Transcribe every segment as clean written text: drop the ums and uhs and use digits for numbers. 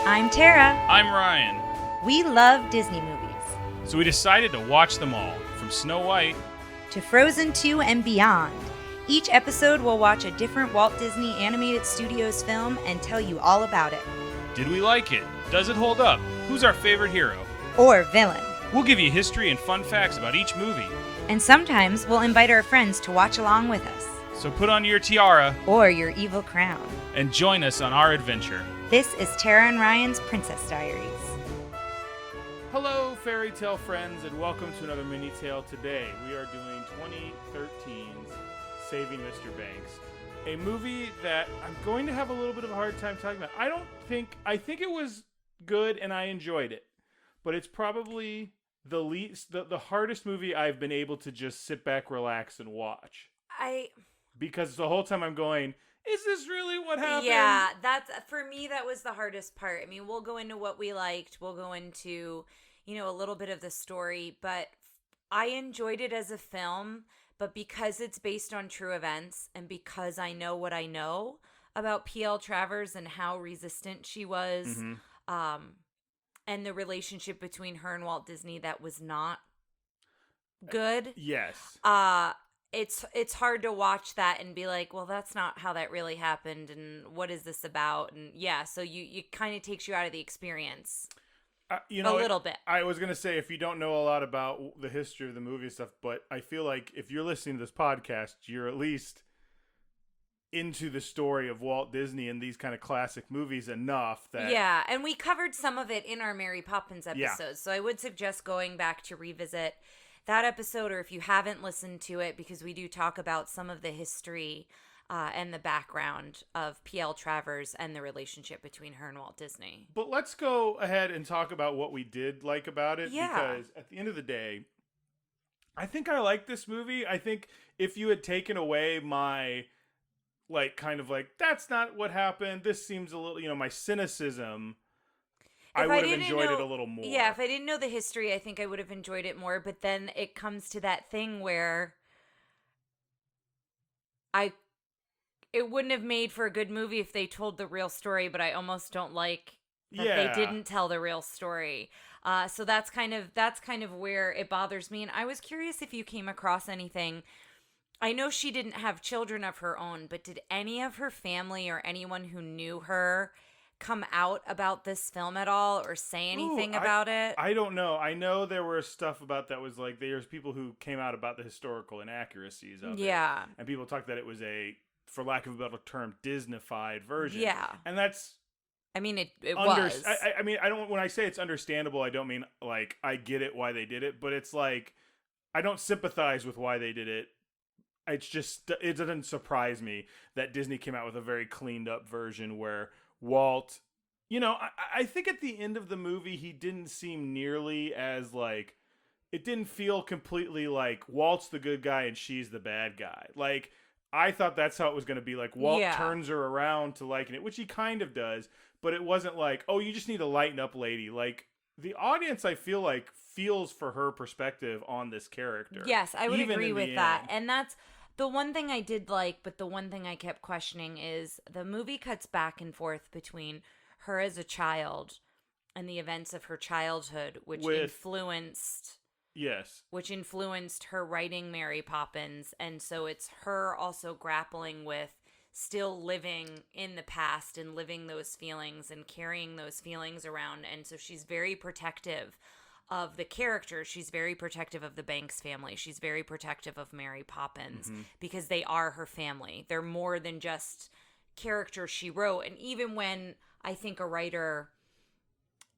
I'm Tara. I'm Ryan. We love Disney movies. So we decided to watch them all, from Snow White to Frozen 2 and beyond. Each episode will watch a different Walt Disney Animated Studios film and tell you all about it. Did we like it? Does it hold up? Who's our favorite hero? Or villain. We'll give you history and fun facts about each movie. And sometimes we'll invite our friends to watch along with us. So put on your tiara or your evil crown and join us on our adventure. This is Tara and Ryan's Princess Diaries. Hello, fairy tale friends, and welcome to another MiniTale. Today we are doing 2013's Saving Mr. Banks, a movie that I'm going to have a little bit of a hard time talking about. I think it was good and I enjoyed it, but it's probably the hardest movie I've been able to just sit back, relax, and watch. Because the whole time I'm going, is this really what happened? Yeah, for me, that was the hardest part. I mean, we'll go into what we liked. We'll go into, a little bit of the story, but I enjoyed it as a film, but because it's based on true events and because I know what I know about P.L. Travers and how resistant she was, and the relationship between her and Walt Disney that was not good. Yes. It's hard to watch that and be like, well, that's not how that really happened, and what is this about? And yeah, so you kind of takes you out of the experience. A little bit. I was gonna say, if you don't know a lot about the history of the movie and stuff, but I feel like if you're listening to this podcast, you're at least into the story of Walt Disney and these kind of classic movies enough that and we covered some of it in our Mary Poppins episode, so I would suggest going back to revisit that episode, or if you haven't listened to it, because we do talk about some of the history and the background of P.L. Travers and the relationship between her and Walt Disney. But let's go ahead and talk about what we did like about it, because at the end of the day, I think I like this movie. I think if you had taken away my that's not what happened, this seems a little, my cynicism, I would have enjoyed it a little more. Yeah, if I didn't know the history, I think I would have enjoyed it more. But then it comes to that thing where it wouldn't have made for a good movie if they told the real story, but I almost don't like that they didn't tell the real story. So that's kind of where it bothers me. And I was curious if you came across anything. I know she didn't have children of her own, but did any of her family or anyone who knew her come out about this film at all or say anything about it? I don't know. I know there was stuff about that was like, there's people who came out about the historical inaccuracies of it. Yeah. And people talked that it was a, for lack of a better term, Disney-fied version. Yeah. And that's... I mean, it was. I mean, when I say it's understandable, I don't mean, like, I get it why they did it, but it's like, I don't sympathize with why they did it. It's just, it doesn't surprise me that Disney came out with a very cleaned up version where Walt, I think at the end of the movie, he didn't seem nearly as like, it didn't feel completely like Walt's the good guy and she's the bad guy. Like, I thought that's how it was going to be. Like, Walt turns her around to liking it, which he kind of does, but it wasn't like, oh, you just need to lighten up, lady. Like, the audience, I feel like, feels for her perspective on this character. Yes, I would agree with that. And that's the one thing I did like, but the one thing I kept questioning is the movie cuts back and forth between her as a child and the events of her childhood, which influenced her writing Mary Poppins. And so it's her also grappling with still living in the past and living those feelings and carrying those feelings around. And so she's very protective of the character. She's very protective of the Banks family. She's very protective of Mary Poppins because they are her family. They're more than just characters she wrote. And even when I think a writer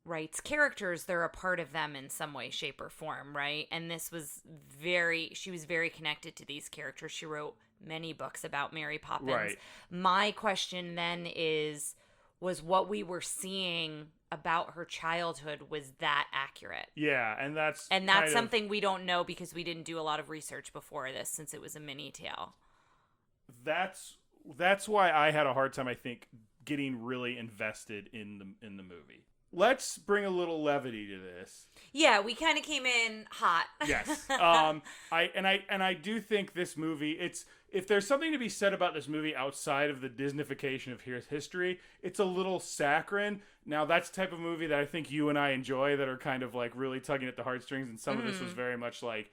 writes characters, they're a part of them in some way, shape, or form, right? And she was very connected to these characters. She wrote many books about Mary Poppins. Right. My question then was what we were seeing about her childhood, was that accurate? Yeah, and that's something we don't know because we didn't do a lot of research before this, since it was a MiniTale. That's why I had a hard time, I think, getting really invested in the movie. Let's bring a little levity to this. Yeah, we kind of came in hot. Yes. I do think this movie, if there's something to be said about this movie outside of the Disneyfication of history, it's a little saccharine. Now, that's the type of movie that I think you and I enjoy, that are kind of like really tugging at the heartstrings, and some of this was very much like,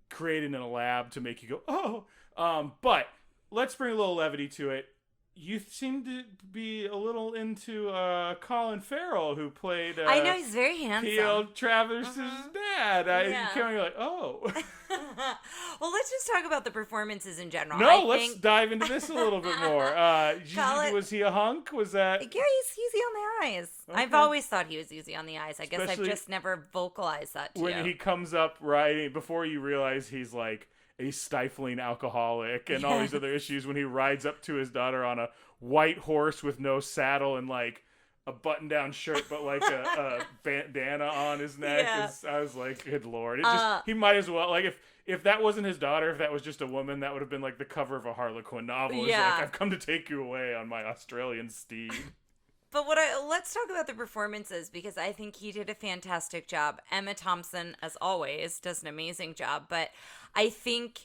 created in a lab to make you go, oh. But let's bring a little levity to it. You seem to be a little into Colin Farrell, who played. I know, he's very handsome. T&R Travers' dad. Yeah. You're like, oh. Well, let's just talk about the performances in general. Let's dive into this a little bit more. Was he a hunk? Was that? Yeah, he's easy on the eyes. Okay. I've always thought he was easy on the eyes. I guess I've just never vocalized that to you. When he comes up riding, before you realize he's like a stifling alcoholic and all these other issues, when he rides up to his daughter on a white horse with no saddle and like a button-down shirt, but like a bandana on his neck. Yeah. I was like, good Lord. He might as well, like, if that wasn't his daughter, if that was just a woman, that would have been like the cover of a Harlequin novel. Yeah. It's like, I've come to take you away on my Australian steed. But let's talk about the performances, because I think he did a fantastic job. Emma Thompson, as always, does an amazing job, but I think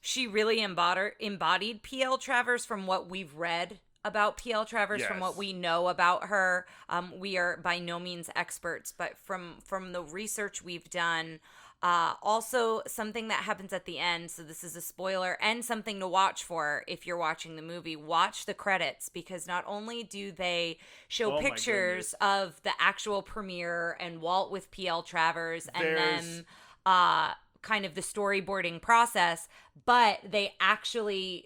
she really embodied P.L. Travers from what we've read about P.L. Travers, from what we know about her. We are by no means experts, but from the research we've done, also something that happens at the end, so this is a spoiler and something to watch for if you're watching the movie. Watch the credits, because not only do they show pictures of the actual premiere and Walt with P.L. Travers and then kind of the storyboarding process, but they actually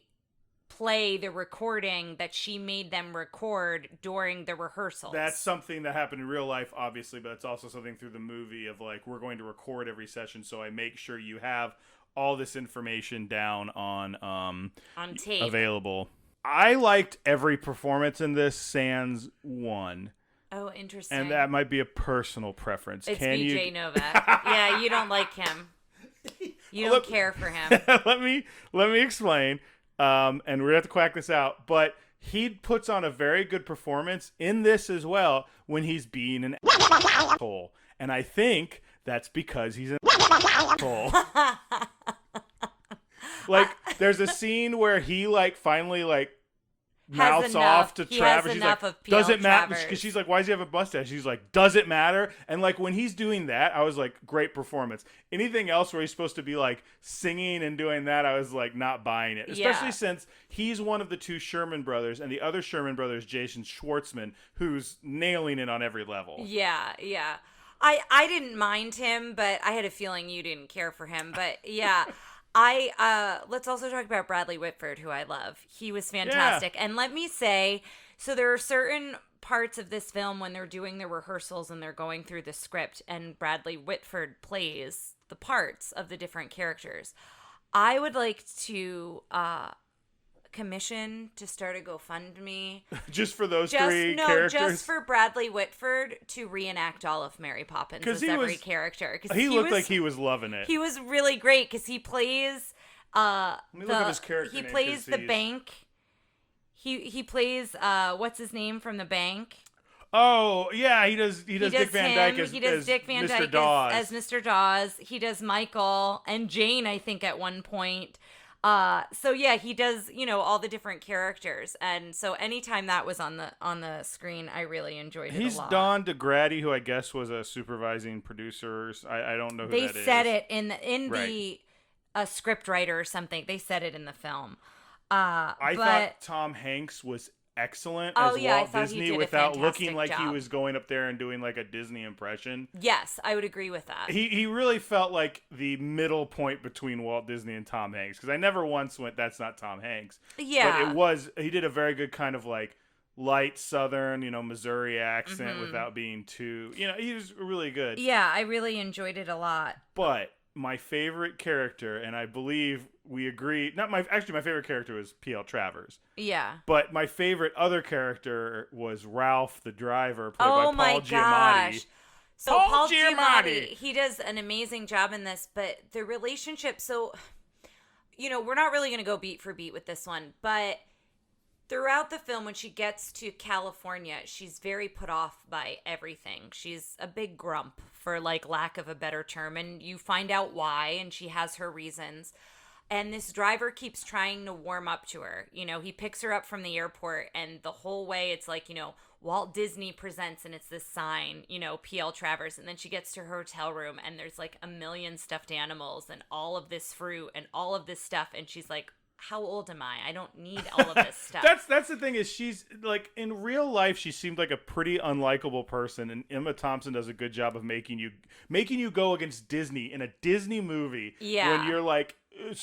play the recording that she made them record during the rehearsals. That's something that happened in real life, obviously, but it's also something through the movie of like, we're going to record every session, so I make sure you have all this information down on tape available. I liked every performance in this sans one. Oh, interesting. And that might be a personal preference. It's BJ Novak. Yeah, you don't like him. You don't care for him. Let me explain. And we're gonna have to quack this out, but he puts on a very good performance in this as well when he's being an asshole, and I think that's because he's an asshole. Like, there's a scene where he like finally like mouths off to Travers. He's like, does it matter? Because she's like, why does he have a mustache? She's like, does it matter? And like, when he's doing that, I was like, great performance. Anything else where he's supposed to be like singing and doing that, I was like, not buying it. Especially since he's one of the two Sherman brothers, and the other Sherman brother is Jason Schwartzman, who's nailing it on every level. Yeah. I didn't mind him, but I had a feeling you didn't care for him. But yeah. Let's also talk about Bradley Whitford, who I love. He was fantastic. And let me say, so there are certain parts of this film when they're doing the rehearsals and they're going through the script and Bradley Whitford plays the parts of the different characters. I would like to commission to start a GoFundMe. Just for those three characters? Just for Bradley Whitford to reenact all of Mary Poppins as every character. He looked like he was loving it. He was really great because he plays Let me look at his character he name, plays the bank. He plays what's his name from the bank? Oh, yeah, he does Dick Van Dyke as Mr. Dawes. As Mr. Dawes. He does Michael and Jane, I think, at one point. So yeah, he does, all the different characters. And so anytime that was on the screen, I really enjoyed it a lot. He's Don DeGrady, who I guess was a supervising producer. I don't know who that is. They said it in the script writer or something. They said it in the film. I thought Tom Hanks was excellent as Walt Disney without looking like he was going up there and doing like a Disney impression. Yes, I would agree with that. He really felt like the middle point between Walt Disney and Tom Hanks, because I never once went, that's not Tom Hanks. Yeah. But he did a very good kind of like light Southern, Missouri accent without being too, he was really good. Yeah, I really enjoyed it a lot. But my favorite character, and I believe we agree, my favorite character was P.L. Travers. Yeah. But my favorite other character was Ralph, the driver, played by Paul Giamatti. Gosh. So Paul Giamatti, he does an amazing job in this, but the relationship, so, we're not really going to go beat for beat with this one, but throughout the film, when she gets to California, she's very put off by everything. She's a big grump, for lack of a better term, and you find out why, and she has her reasons. And this driver keeps trying to warm up to her. You know, he picks her up from the airport, and the whole way it's like, you know, Walt Disney presents, and it's this sign, you know, PL Travers. And then she gets to her hotel room, and there's like a million stuffed animals and all of this fruit and all of this stuff. And she's like, how old am I? I don't need all of this stuff. That's the thing, is she's like, in real life she seemed like a pretty unlikable person, and Emma Thompson does a good job of making you go against Disney in a Disney movie. Yeah. When you're like,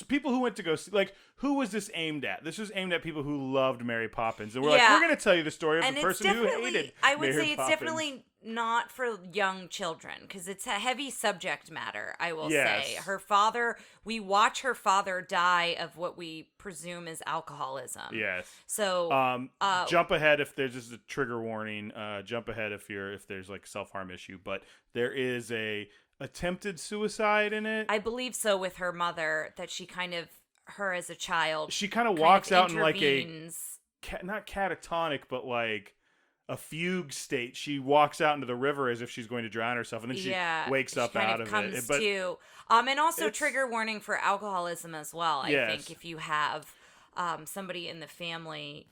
people who went to go see, like, who was this aimed at? This was aimed at people who loved Mary Poppins, and we're like, we're going to tell you the story of the person who hated I would Mary say it's Poppins. definitely not for young children, because it's a heavy subject matter, I will say. Her father, we watch her father die of what we presume is alcoholism. Yes. So jump ahead if there's just a trigger warning. Jump ahead if there's like self-harm issue, but there is a attempted suicide in it. I believe so, with her mother, that she kind of, her as a child, she kind of walks out in like a not catatonic, but like a fugue state. She walks out into the river as if she's going to drown herself, and then she wakes up out of it. But and also trigger warning for alcoholism as well. I think if you have somebody in the family,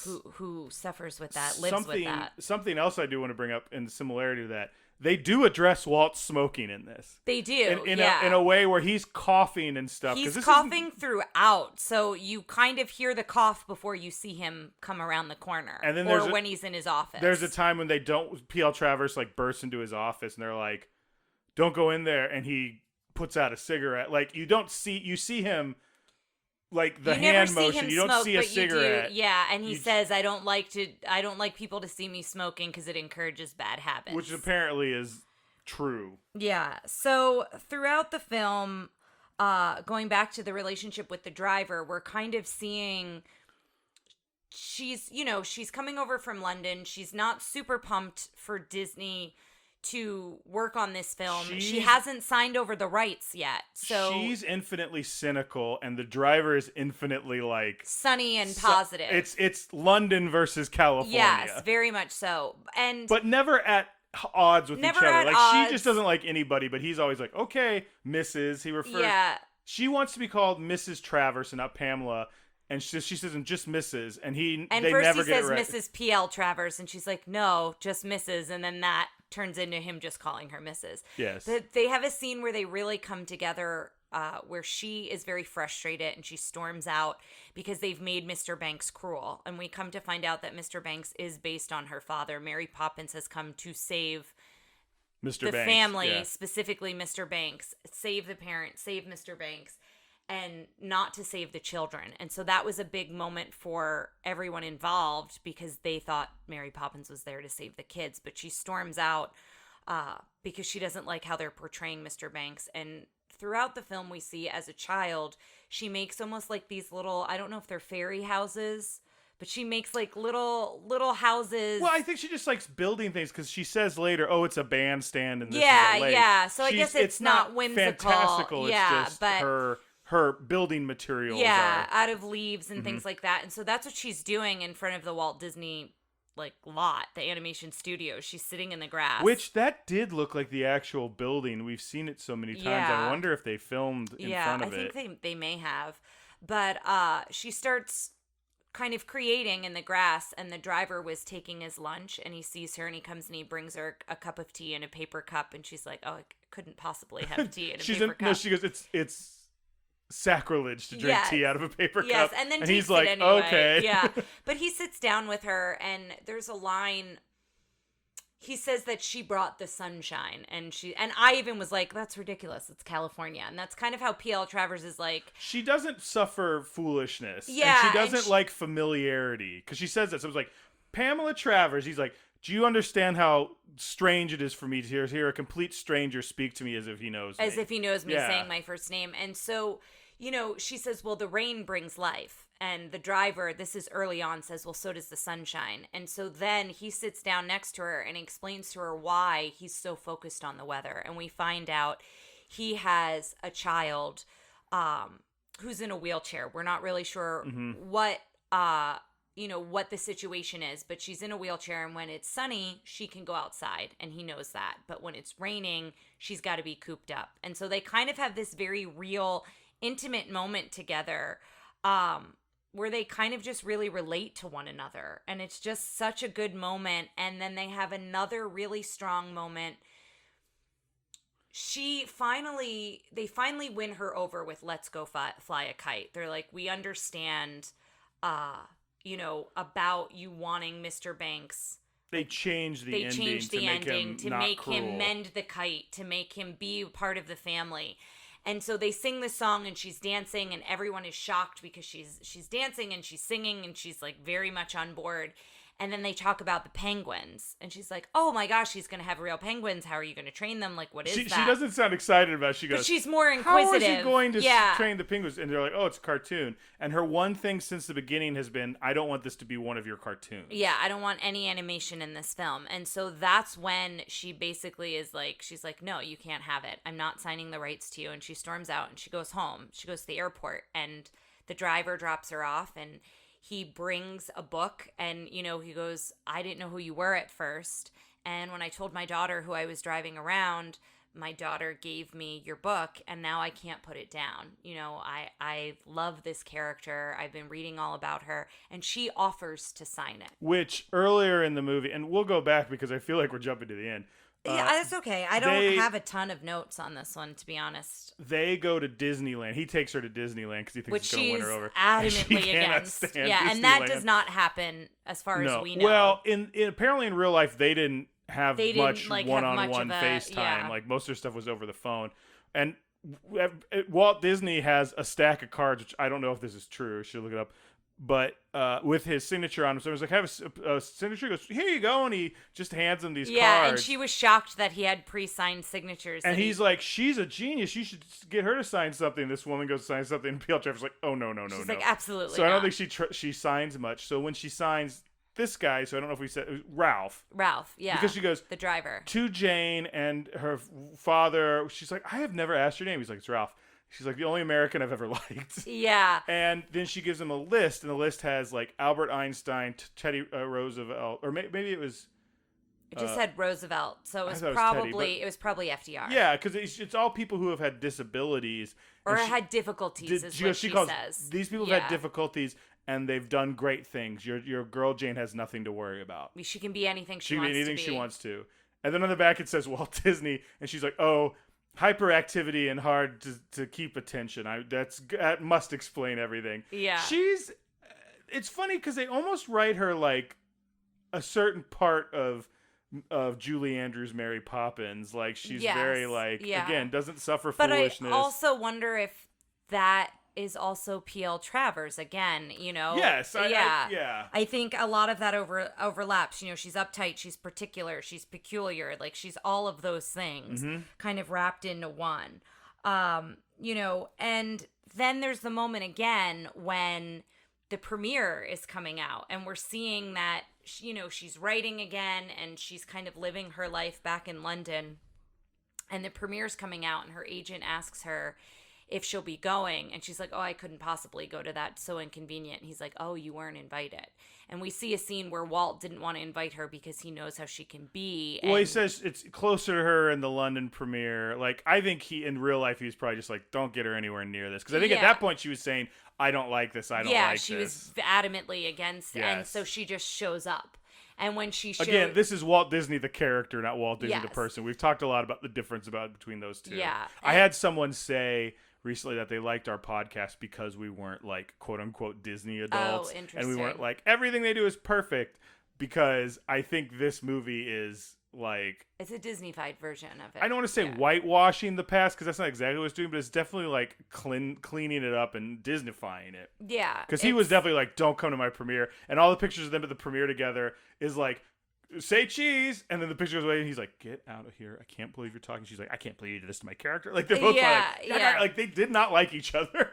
who suffers with that, lives with that. Something else I do want to bring up in similarity to that. They do address Walt's smoking in this. They do, in a way where he's coughing and stuff. He's coughing throughout, so you kind of hear the cough before you see him come around the corner, and then when he's in his office. There's a time when they don't. PL Travers like bursts into his office, and they're like, "Don't go in there," and he puts out a cigarette. Like, you see him. Like the hand motion, you don't see a cigarette. And he says, I don't like people to see me smoking because it encourages bad habits. Which apparently is true. Yeah. So throughout the film, going back to the relationship with the driver, we're kind of seeing she's coming over from London. She's not super pumped for Disney to work on this film. She hasn't signed over the rights yet. So she's infinitely cynical, and the driver is infinitely like sunny and positive. It's London versus California. Yes, very much so. But never at odds with each other. Like, odds. She just doesn't like anybody, but he's always like, okay, Mrs. He refers. Yeah. She wants to be called Mrs. Travers and not Pamela. And she says, just Mrs. And they first never he get says it right. Mrs. P.L. Travers, and she's like, no, just Mrs. And then that turns into him just calling her Mrs. Yes. But they have a scene where they really come together, where she is very frustrated and she storms out because they've made Mr. Banks cruel. And we come to find out that Mr. Banks is based on her father. Mary Poppins has come to save the family, specifically Mr. Banks, save the parent, save Mr. Banks, and not to save the children. And so that was a big moment for everyone involved, because they thought Mary Poppins was there to save the kids. But she storms out because she doesn't like how they're portraying Mr. Banks. And throughout the film, we see as a child, she makes almost like these little, I don't know if they're fairy houses, but she makes like little houses. Well, I think she just likes building things, because she says later, "Oh, it's a bandstand and this is a lake." Yeah. So I guess it's not whimsical. Fantastical. Yeah, it's just her building materials. Out of leaves and things like that. And so that's what she's doing in front of the Walt Disney lot, the animation studio. She's sitting in the grass. Which that did look like the actual building. We've seen it so many times. I wonder if they filmed in front of it. I think they may have. But she starts kind of creating in the grass, and the driver was taking his lunch, and he sees her, and he comes and he brings her a cup of tea in a paper cup, and she's like, "Oh, I couldn't possibly have tea in a paper cup." No, she goes, "It's sacrilege to drink tea out of a paper cup." And then he's like, it anyway. "Okay." But he sits down with her, and there's a line. He says that she brought the sunshine, and I even was like, that's ridiculous. It's California. And that's kind of how P.L. Travers is like. She doesn't suffer foolishness. Yeah. And she doesn't like familiarity. Because she says that. So it was like, Pamela Travers, he's like, do you understand how strange it is for me to hear a complete stranger speak to me as if he knows me? As if he knows me saying my first name. And so, she says, well, the rain brings life. And the driver, this is early on, says, well, so does the sunshine. And so then he sits down next to her and explains to her why he's so focused on the weather. And we find out he has a child who's in a wheelchair. We're not really sure what the situation is, but she's in a wheelchair, and when it's sunny, she can go outside, and he knows that. But when it's raining, she's got to be cooped up. And so they kind of have this very real intimate moment together, where they kind of just really relate to one another. And it's just such a good moment. And then they have another really strong moment. They finally win her over with "Let's Go Fly a Kite." They're like, we understand, about you wanting Mr. Banks. They changed the ending to make him mend the kite, to make him be part of the family. And so they sing the song, and she's dancing, and everyone is shocked because she's dancing and she's singing and she's like very much on board. And then they talk about the penguins, and she's like, "Oh my gosh, he's going to have real penguins. How are you going to train them? Like, what is that?" She doesn't sound excited about it. She goes, but she's more inquisitive. How is he going to train the penguins? And they're like, "Oh, it's a cartoon." And her one thing since the beginning has been, "I don't want this to be one of your cartoons." Yeah, I don't want any animation in this film. And so that's when she basically is like, she's like, "No, you can't have it. I'm not signing the rights to you." And she storms out and she goes home. She goes to the airport, and the driver drops her off, and he brings a book, and, he goes, "I didn't know who you were at first. And when I told my daughter who I was driving around, my daughter gave me your book, and now I can't put it down. I love this character. I've been reading all about her." And she offers to sign it. Which earlier in the movie, and we'll go back because I feel like we're jumping to the end. Yeah, that's okay. I don't have a ton of notes on this one, to be honest. They go to Disneyland. He takes her to Disneyland because he thinks he's going to win her over. Which she's adamantly against. Yeah, and that does not happen as far as we know. Well, apparently in real life, they didn't have much one-on-one FaceTime. Yeah. Like, most of their stuff was over the phone. And Walt Disney has a stack of cards, which I don't know if this is true. I should look it up. But with his signature on him, so I was like, "Have a signature?" He goes, "Here you go," and he just hands him these cards. Yeah, and she was shocked that he had pre-signed signatures. And he's like, "She's a genius. You should get her to sign something." This woman goes to sign something, and P.L. Travers like, "Oh, no. She's like, absolutely So I don't think she signs much. So when she signs this guy, so I don't know if we said Ralph, yeah, because she goes, the driver, to Jane and her father. She's like, "I have never asked your name." He's like, "It's Ralph." She's like, "The only American I've ever liked." Yeah. And then she gives him a list, and the list has like Albert Einstein, Teddy Roosevelt, or maybe it was. It just said Roosevelt, so it was probably FDR. Yeah, because it's all people who have had disabilities or had difficulties. She says these people have had difficulties, and they've done great things. Your girl Jane has nothing to worry about. She can be anything she wants to. And then on the back it says Walt Disney, and she's like, "Oh, hyperactivity and hard to keep attention. That must explain everything." Yeah. It's funny because they almost write her like a certain part of Julie Andrews' Mary Poppins. Like, she's very again, doesn't suffer foolishness. But I also wonder if that is also P.L. Travers again, Yes. I think a lot of that overlaps. She's uptight, she's particular, she's peculiar. Like, she's all of those things kind of wrapped into one. And then there's the moment again when the premiere is coming out, and we're seeing that, she's writing again, and she's kind of living her life back in London. And the premiere's coming out, and her agent asks her if she'll be going, and she's like, "Oh, I couldn't possibly go to that, so inconvenient." And he's like, "Oh, you weren't invited." And we see a scene where Walt didn't want to invite her because he knows how she can be. Well, he says it's closer to her in the London premiere. Like, I think in real life, he was probably just like, "Don't get her anywhere near this." Because I think at that point she was saying, "I don't like this, I don't like this." Yeah, she was adamantly against it, and so she just shows up. And when she again, this is Walt Disney the character, not Walt Disney the person. We've talked a lot about the difference between those two. Yeah. I had someone say recently that they liked our podcast because we weren't like quote unquote Disney adults. Oh, interesting. And we weren't like everything they do is perfect, because I think this movie is like, it's a Disney-fied version of it. I don't want to say whitewashing the past, because that's not exactly what it's doing, but it's definitely like cleaning it up and Disneyfying it. Yeah. Because he was definitely like, "Don't come to my premiere," and all the pictures of them at the premiere together is like, "Say cheese," and then the picture goes away, and he's like, "Get out of here! I can't believe you're talking." She's like, "I can't believe you did this to my character." Like, they're both like they did not like each other.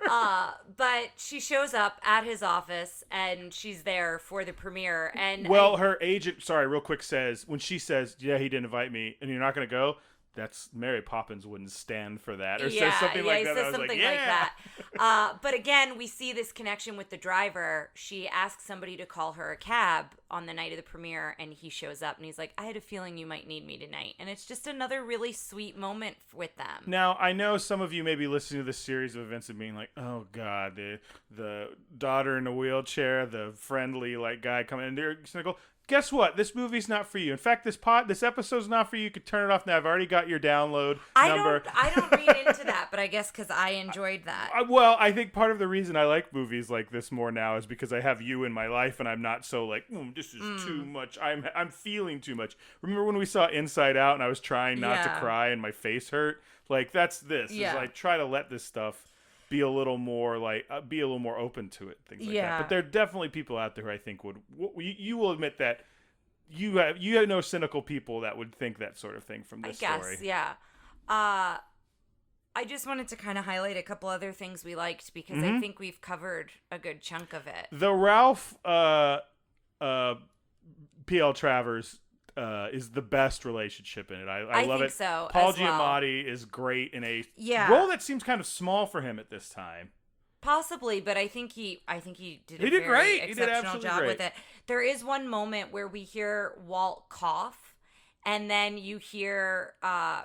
But she shows up at his office, and she's there for the premiere. And her agent, sorry, real quick, says, when she says, "Yeah, he didn't invite me," and you're not gonna go, that's Mary Poppins wouldn't stand for that, or Yeah, says something like he that. says I was something like, like yeah. that. But again, we see this connection with the driver. She asks somebody to call her a cab on the night of the premiere, and he shows up, and he's like, I had a feeling you might need me tonight. And it's just another really sweet moment with them. Now, I know some of you may be listening to this series of events and being like, oh, God, the daughter in a wheelchair, the friendly like guy coming in, they're going to go, guess what? This movie's not for you. In fact, this episode's not for you. You could turn it off now. I've already got your download number. I don't read into that, but I guess because I enjoyed that. Well, I think part of the reason I like movies like this more now is because I have you in my life, and I'm not so like, this is too much. I'm feeling too much. Remember when we saw Inside Out, and I was trying not to cry, and my face hurt? Like that's this. Yeah. Is like try to let this stuff be a little more like be a little more open to it, things like that. But there are definitely people out there who I think would. You will admit that you have no cynical people that would think that sort of thing from this story. Yeah. I just wanted to kind of highlight a couple other things we liked because I think we've covered a good chunk of it. The Ralph P.L. Travers is the best relationship in it. I love think it. So. Paul as Giamatti is great in a Yeah. role that seems kind of small for him at this time. Possibly, but I think he did a He did very great. He did exceptional absolutely job great. with it. There is one moment where we hear Walt cough, and then you hear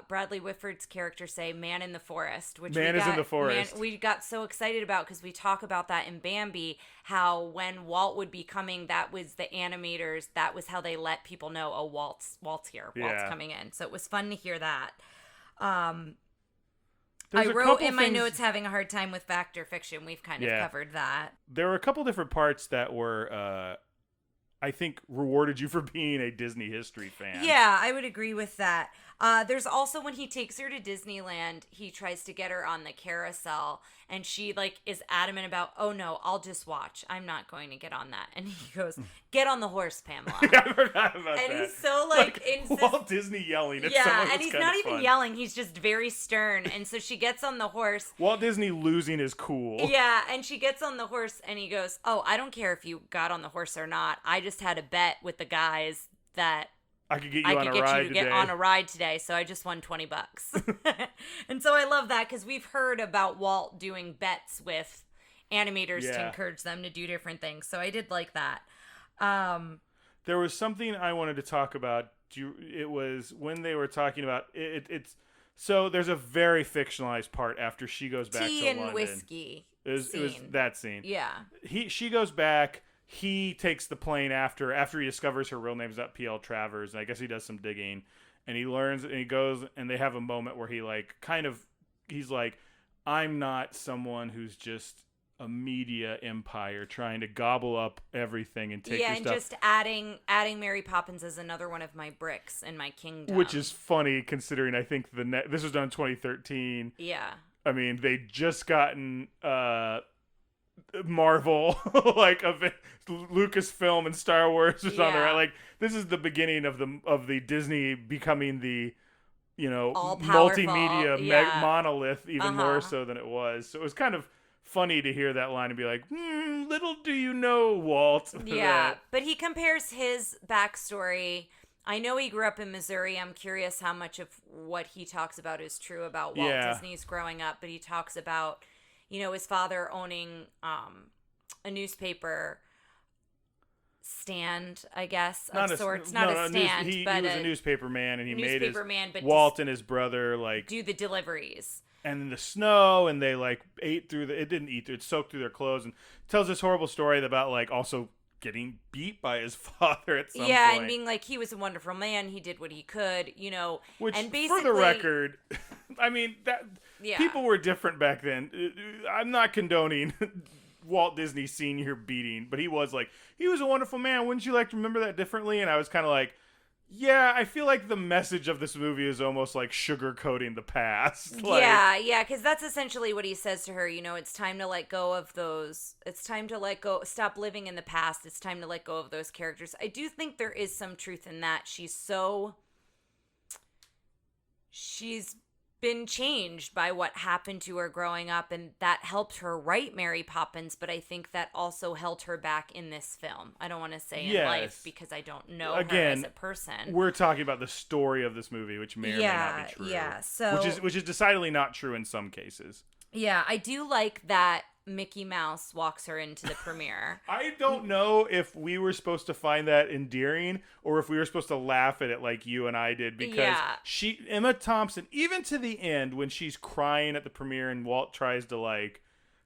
Bradley Whitford's character say "man in the forest," which Man is in the forest. we got so excited about because we talk about that in Bambi. How when Walt would be coming, that was the animators. That was how they let people know, oh, Walt's here. Walt's coming in. So it was fun to hear that. I wrote in my notes having a hard time with fact or fiction. We've kind of covered that. There were a couple different parts that were, I think, rewarded you for being a Disney history fan. Yeah, I would agree with that. There's also when he takes her to Disneyland, he tries to get her on the carousel, and she is adamant about, oh no, I'll just watch. I'm not going to get on that. And he goes, get on the horse, Pamela. Yeah, I forgot about that. And he's so Walt Disney yelling at someone. Yeah, and was he's kind not of even fun. yelling. He's just very stern. And so she gets on the horse. Walt Disney losing his cool. Yeah, and she gets on the horse, and he goes, oh, I don't care if you got on the horse or not. I just had a bet with the guys that I could get you I on could a get ride you to today. get on a ride today, so I just won $20. And so I love that because we've heard about Walt doing bets with animators to encourage them to do different things. So I did like that. There was something I wanted to talk about. It was when they were talking about it's so there's a very fictionalized part after she goes back Tea to and London. whiskey. It was that scene. Yeah. She goes back. He takes the plane after he discovers her real name's not P.L. Travers, and I guess he does some digging, and he learns, and he goes, and they have a moment where he's like, I'm not someone who's just a media empire trying to gobble up everything and take your stuff. Just adding Mary Poppins as another one of my bricks in my kingdom. Which is funny considering I think this was done in 2013. Yeah. I mean, they just gotten Marvel Lucasfilm and Star Wars was on there. This is the beginning of the Disney becoming the multimedia monolith even more so than it was. So it was kind of funny to hear that line and be like, little do you know, Walt. Yeah, but he compares his backstory. I know he grew up in Missouri. I'm curious how much of what he talks about is true about Walt Disney's growing up, but he talks about his father owning a newspaper stand, I guess, of sorts. Not a stand, he but was a newspaper man, and he made but Walt and his brother do the deliveries. And in the snow, and they ate through it didn't eat through it, soaked through their clothes, and tells this horrible story about also getting beat by his father at some point. Yeah, and being he was a wonderful man, he did what he could, Which, and basically, for the record, I mean, people were different back then. I'm not condoning Walt Disney Sr. beating, but he was a wonderful man. Wouldn't you like to remember that differently? And I was kind of like, yeah, I feel like the message of this movie is almost sugarcoating the past. Yeah, because that's essentially what he says to her. It's time to let go of those. It's time to stop living in the past. It's time to let go of those characters. I do think there is some truth in that. She's been changed by what happened to her growing up, and that helped her write Mary Poppins, but I think that also held her back in this film. I don't want to say in life because I don't know her as a person. We're talking about the story of this movie, which may or may not be true. Yeah, so which is decidedly not true in some cases. Yeah, I do like that Mickey Mouse walks her into the premiere. I don't know if we were supposed to find that endearing or if we were supposed to laugh at it like you and I did, because Emma Thompson, even to the end when she's crying at the premiere and Walt tries to like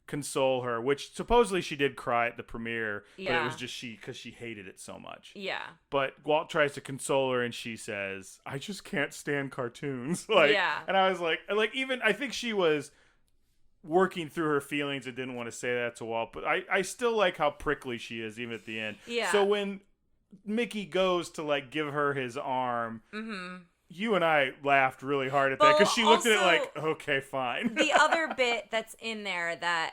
console her, which supposedly she did cry at the premiere, but it was just because she hated it so much. Yeah. But Walt tries to console her and she says, "I just can't stand cartoons." And I was like even I think she was working through her feelings and didn't want to say that to Walt, but I still like how prickly she is even at the end. Yeah. So when Mickey goes to like give her his arm, you and I laughed really hard at that because she looked at it like, okay, fine. The other bit that's in there that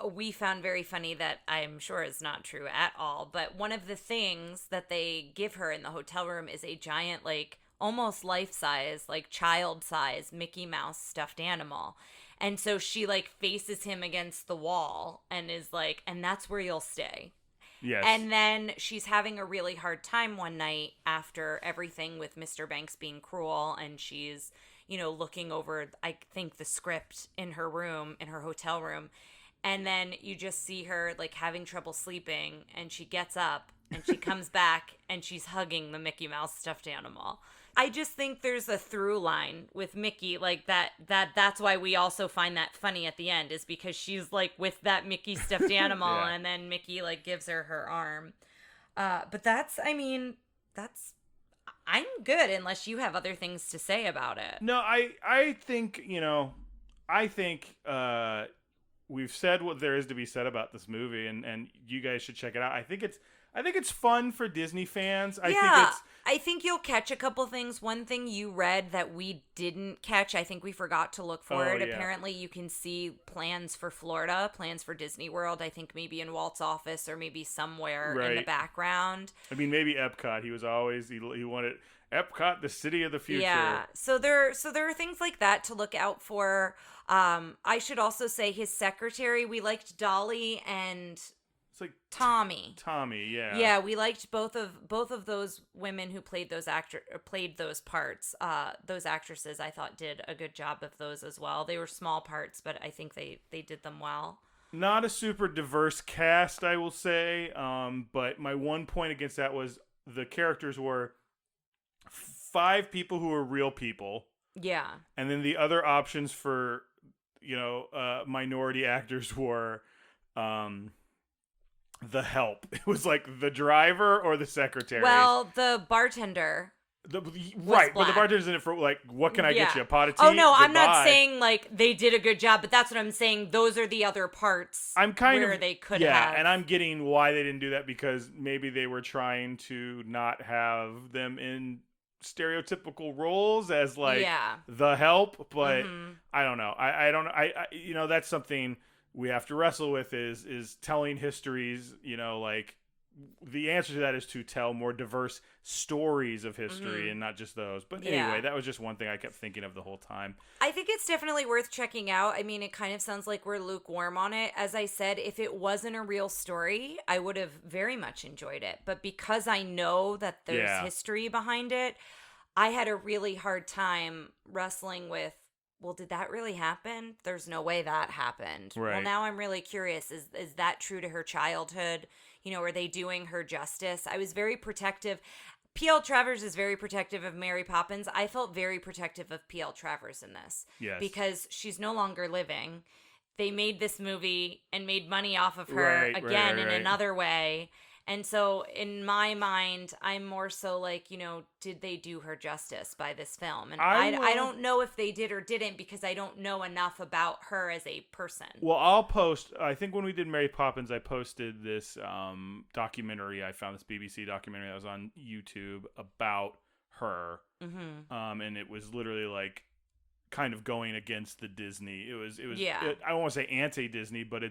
we found very funny that I'm sure is not true at all, but one of the things that they give her in the hotel room is a giant, like almost life-size, like child-size Mickey Mouse stuffed animal. And so she like faces him against the wall and is like, and that's where you'll stay. Yes. And then she's having a really hard time one night after everything with Mr. Banks being cruel, and she's, looking over, I think, the script in her room, in her hotel room. And then you just see her like having trouble sleeping, and she gets up and she comes back and she's hugging the Mickey Mouse stuffed animal. I just think there's a through line with Mickey, like that's why we also find that funny at the end, is because she's like with that Mickey stuffed animal and then Mickey like gives her arm. But I'm good unless you have other things to say about it. No, I think, we've said what there is to be said about this movie, and you guys should check it out. I think it's fun for Disney fans. I think you'll catch a couple things. One thing you read that we didn't catch, I think we forgot to look for it. Yeah. Apparently you can see plans for Florida, plans for Disney World, I think maybe in Walt's office or maybe somewhere in the background. I mean, maybe Epcot. He wanted Epcot, the city of the future. Yeah. So there are things like that to look out for. I should also say his secretary, we liked Dolly and it's like Tommy, yeah. Yeah, we liked both of those women who played those parts. Those actresses, I thought, did a good job of those as well. They were small parts, but I think they did them well. Not a super diverse cast, I will say. But my one point against that was the characters were 5 people who were real people. Yeah. And then the other options for, minority actors were, the help. It was like the driver or the secretary. Well, the bartender. But the bartender's in it for like, what can I get you? A pot of tea? Oh no, I'm not saying like they did a good job, but that's what I'm saying. Those are the other parts. I'm kind where of they could have. And I'm getting why they didn't do that, because maybe they were trying to not have them in stereotypical roles as like the help, but I don't know. I don't know. I that's something we have to wrestle with is telling histories, like the answer to that is to tell more diverse stories of history and not just those. But anyway, that was just one thing I kept thinking of the whole time. I think it's definitely worth checking out. I mean, it kind of sounds like we're lukewarm on it. As I said, if it wasn't a real story, I would have very much enjoyed it. But because I know that there's history behind it, I had a really hard time wrestling with, well, did that really happen? There's no way that happened. Right. Well, now I'm really curious. Is that true to her childhood? Are they doing her justice? I was very protective. P.L. Travers is very protective of Mary Poppins. I felt very protective of P.L. Travers in this. Yes. Because she's no longer living. They made this movie and made money off of her in another way. And so in my mind, I'm more so like, did they do her justice by this film? And I don't know if they did or didn't, because I don't know enough about her as a person. Well, I'll post, I think when we did Mary Poppins, I posted this documentary. I found this BBC documentary that was on YouTube about her. Mm-hmm. And it was literally like kind of going against the Disney. It was Yeah. I don't want to say anti-Disney, but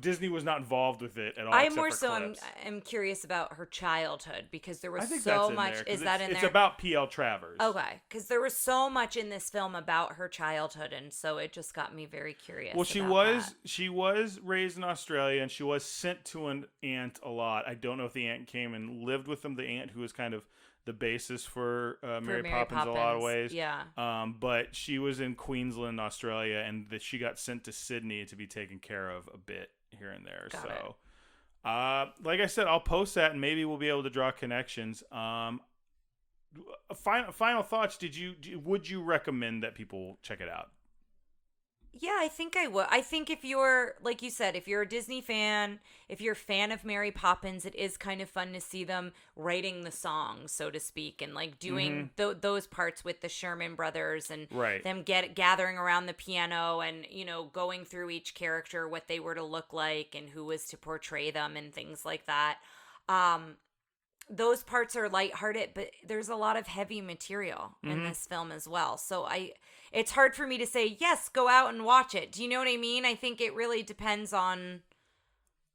Disney was not involved with it at all. I except more for so clips. am curious about her childhood, because there I was think so that's in much. there, 'cause Is that in it's there? about P.L. Travers. Okay, because there was so much in this film about her childhood, and so it just got me very curious. Well, she was raised in Australia, and she was sent to an aunt a lot. I don't know if the aunt came and lived with them. The aunt who was kind of the basis for Mary Poppins in a lot of ways. Yeah. But she was in Queensland, Australia, and she got sent to Sydney to be taken care of a bit here and there. Got So, like I said, I'll post that, and maybe we'll be able to draw connections. Final thoughts. Would you recommend that people check it out? Yeah, I think I would. I think if you're, like you said, if you're a Disney fan, if you're a fan of Mary Poppins, it is kind of fun to see them writing the songs, so to speak, and like doing those parts with the Sherman brothers, and them gathering around the piano, and going through each character, what they were to look like and who was to portray them, and things like that. Those parts are lighthearted, but there's a lot of heavy material in this film as well. So it's hard for me to say, yes, go out and watch it. Do you know what I mean? I think it really depends on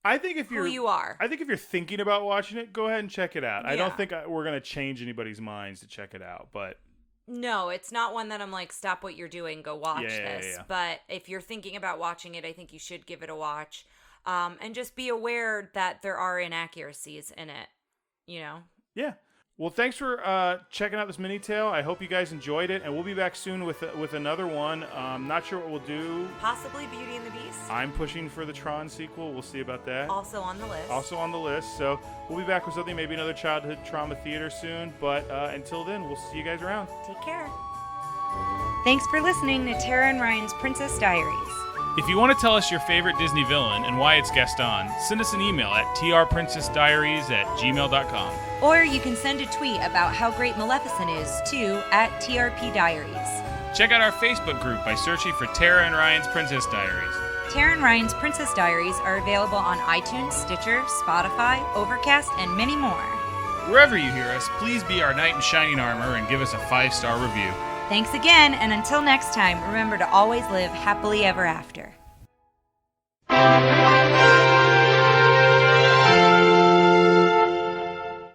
who you are. I think if you're thinking about watching it, go ahead and check it out. Yeah. I don't think we're going to change anybody's minds to check it out, but... No, it's not one that I'm like, stop what you're doing, go watch this. Yeah. But if you're thinking about watching it, I think you should give it a watch. And just be aware that there are inaccuracies in it. Yeah. Well, thanks for checking out this MiniTale. I hope you guys enjoyed it, and we'll be back soon with another one. Not sure what we'll do. Possibly Beauty and the Beast. I'm pushing for the Tron sequel. We'll see about that. Also on the list. So we'll be back with something, maybe another childhood trauma theater soon. But until then, we'll see you guys around. Take care. Thanks for listening to Tara and Ryan's Princess Diaries. If you want to tell us your favorite Disney villain and why it's guest on, send us an email at trprincessdiaries@gmail.com. Or you can send a tweet about how great Maleficent is to @TRPDiaries. Check out our Facebook group by searching for Tara and Ryan's Princess Diaries. Tara and Ryan's Princess Diaries are available on iTunes, Stitcher, Spotify, Overcast, and many more. Wherever you hear us, please be our knight in shining armor and give us a 5-star review. Thanks again, and until next time, remember to always live happily ever after.